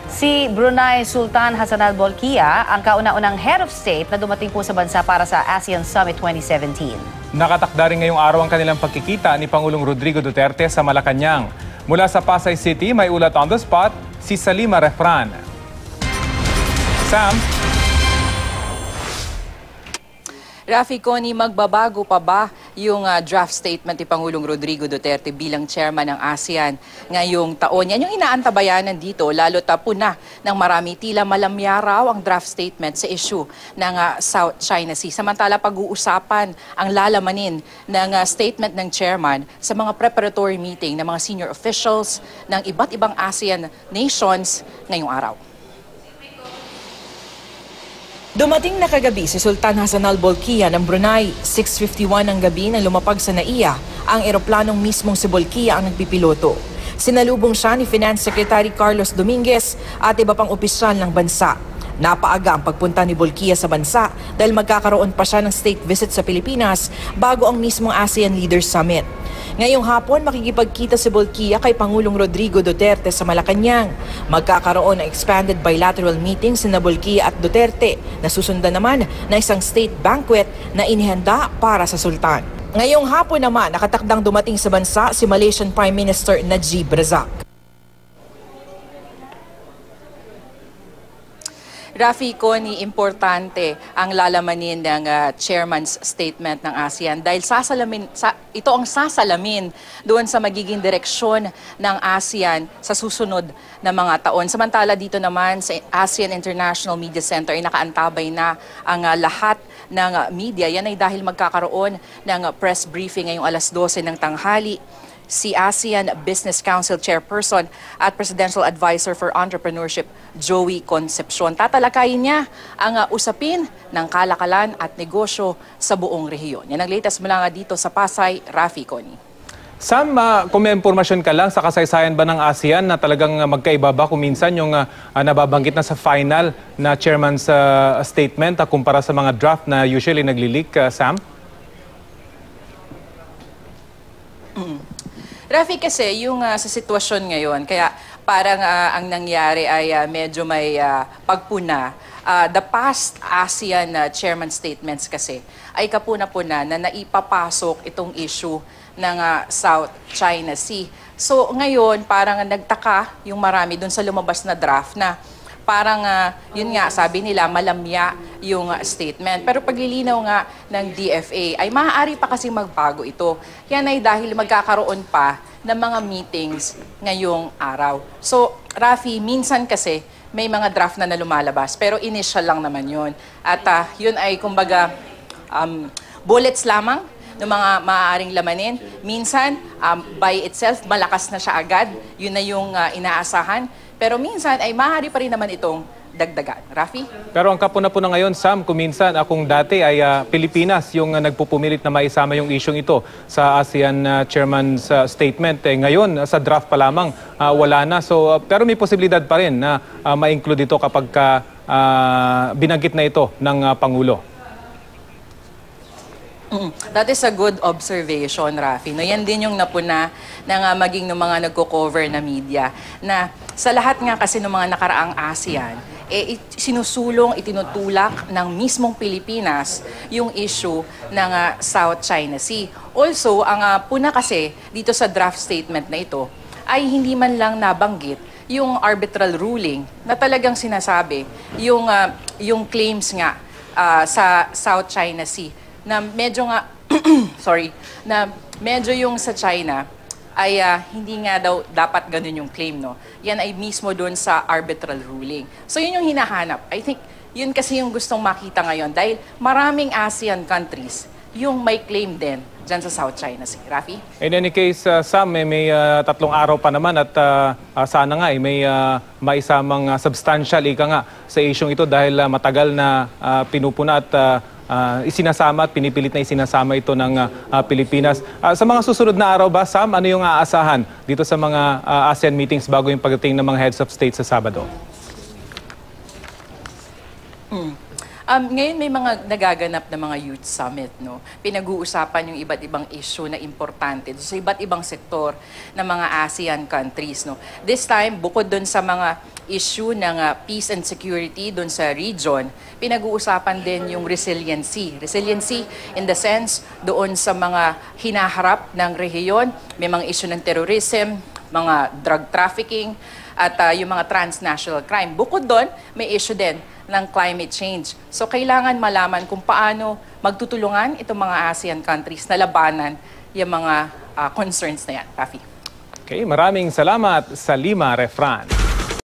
Si Brunei Sultan Hassanal Bolkiah ang kauna-unang head of state na dumating po sa bansa para sa ASEAN Summit 2017. Nakatakda rin ngayong araw ang kanilang pagkikita ni Pangulong Rodrigo Duterte sa Malacanang. Mula sa Pasay City, may ulat on the spot si Salima Refran. Sam? Rafi, Connie, magbabago pa ba yung draft statement ni Pangulong Rodrigo Duterte bilang chairman ng ASEAN ngayong taon? Yan yung inaantabayanan dito, lalo tapo na ng marami. Tila malamya raw ang draft statement sa issue ng South China Sea. Samantala, pag-uusapan ang lalamanin ng statement ng chairman sa mga preparatory meeting ng mga senior officials ng iba't ibang ASEAN nations ngayong araw. Dumating na kagabi si Sultan Hassanal Bolkiah ng Brunei. 6:51 ng gabi nang lumapag sa NAIA ang eroplanong mismong si Bolkiah ang nagpipiloto. Sinalubong siya ni Finance Secretary Carlos Dominguez at iba pang opisyal ng bansa. Napaaga ang pagpunta ni Bolkiah sa bansa dahil magkakaroon pa siya ng state visit sa Pilipinas bago ang mismong ASEAN Leaders Summit. Ngayong hapon, makikipagkita si Bolkiah kay Pangulong Rodrigo Duterte sa Malacanang. Magkakaroon ng expanded bilateral meetings sina Bolkiah at Duterte na susundan naman na isang state banquet na inihanda para sa Sultan. Ngayong hapon naman, nakatakdang dumating sa bansa si Malaysian Prime Minister Najib Razak. Rafi, Connie, importante ang lalamanin ng chairman's statement ng ASEAN dahil ito ang sasalamin doon sa magiging direksyon ng ASEAN sa susunod na mga taon. Samantala dito naman sa ASEAN International Media Center ay nakaantabay na ang lahat ng media. Yan ay dahil magkakaroon ng press briefing ngayong alas 12 ng tanghali. Si ASEAN Business Council Chairperson at Presidential Advisor for Entrepreneurship, Joey Concepcion. Tatalakayin niya ang usapin ng kalakalan at negosyo sa buong rehiyon. Yan ang latest mula nga dito sa Pasay, Rafi, Connie. Sam, kung may impormasyon ka lang sa kasaysayan ba ng ASEAN na talagang magkaiba ba kung minsan yung nababanggit na sa final na chairman's statement kumpara sa mga draft na usually nagli-leak, Sam? Rafi, kasi yung sa sitwasyon ngayon, kaya parang ang nangyari ay medyo may pagpuna. The past ASEAN chairman statements kasi ay kapuna-puna na naipapasok itong issue ng South China Sea. So ngayon, parang nagtaka yung marami dun sa lumabas na draft na parang yun nga, sabi nila, malamya yung statement. Pero paglilinaw nga ng DFA ay maaari pa kasi magbago ito. Yan ay dahil magkakaroon pa ng mga meetings ngayong araw. So, Rafi, minsan kasi may mga draft na lumalabas, pero initial lang naman yun. At yun ay kumbaga bullets lamang ng mga maaaring lamanin. Minsan, by itself, malakas na siya agad. Yun na yung inaasahan. Pero minsan ay maaari pa rin naman itong dagdagan. Rafi? Pero ang kapuna-puna ngayon, Sam, kung minsan kung dati ay Pilipinas yung nagpupumilit na maisama yung isyong ito sa ASEAN Chairman's statement. Ngayon, sa draft pa lamang, wala na. So, pero may posibilidad pa rin na ma-include ito kapag binanggit na ito ng Pangulo. That is a good observation, Rafi. No, yan din yung napuna ng maging ng mga nagko-cover na media na sa lahat nga kasi ng mga nakaraang ASEAN, sinusulong, itinutulak ng mismong Pilipinas yung issue ng South China Sea. Also, ang puna kasi dito sa draft statement na ito ay hindi man lang nabanggit yung arbitral ruling na talagang sinasabi yung claims nga sa South China Sea na medyo nga na medyo yung sa China ay hindi nga daw dapat ganun yung claim, no? Yan ay mismo doon sa arbitral ruling. So yun yung hinahanap. I think yun kasi yung gustong makita ngayon dahil maraming ASEAN countries yung may claim din dyan sa South China Sea. Rafi? In any case, Sam, may 3 araw pa naman at sana nga may maisamang substantial ika nga sa isyong ito dahil matagal na pinupuna at isinasama at pinipilit na isinasama ito ng Pilipinas. Sa mga susunod na araw ba, Sam, ano yung aasahan dito sa mga ASEAN meetings bago yung pagdating ng mga heads of state sa Sabado? Ngayon may mga nagaganap na mga youth summit, no? Pinag-uusapan yung iba't ibang issue na importante sa iba't ibang sektor ng mga ASEAN countries, no? This time, bukod dun sa mga issue ng peace and security dun sa region, pinag-uusapan din yung resiliency. Resiliency in the sense doon sa mga hinaharap ng rehiyon, may mga issue ng terrorism, mga drug trafficking, at yung mga transnational crime. Bukod doon, may issue din ng climate change. So kailangan malaman kung paano magtutulungan itong mga ASEAN countries na labanan yung mga concerns na yan. Rafi. Okay, maraming salamat, Salima Refran.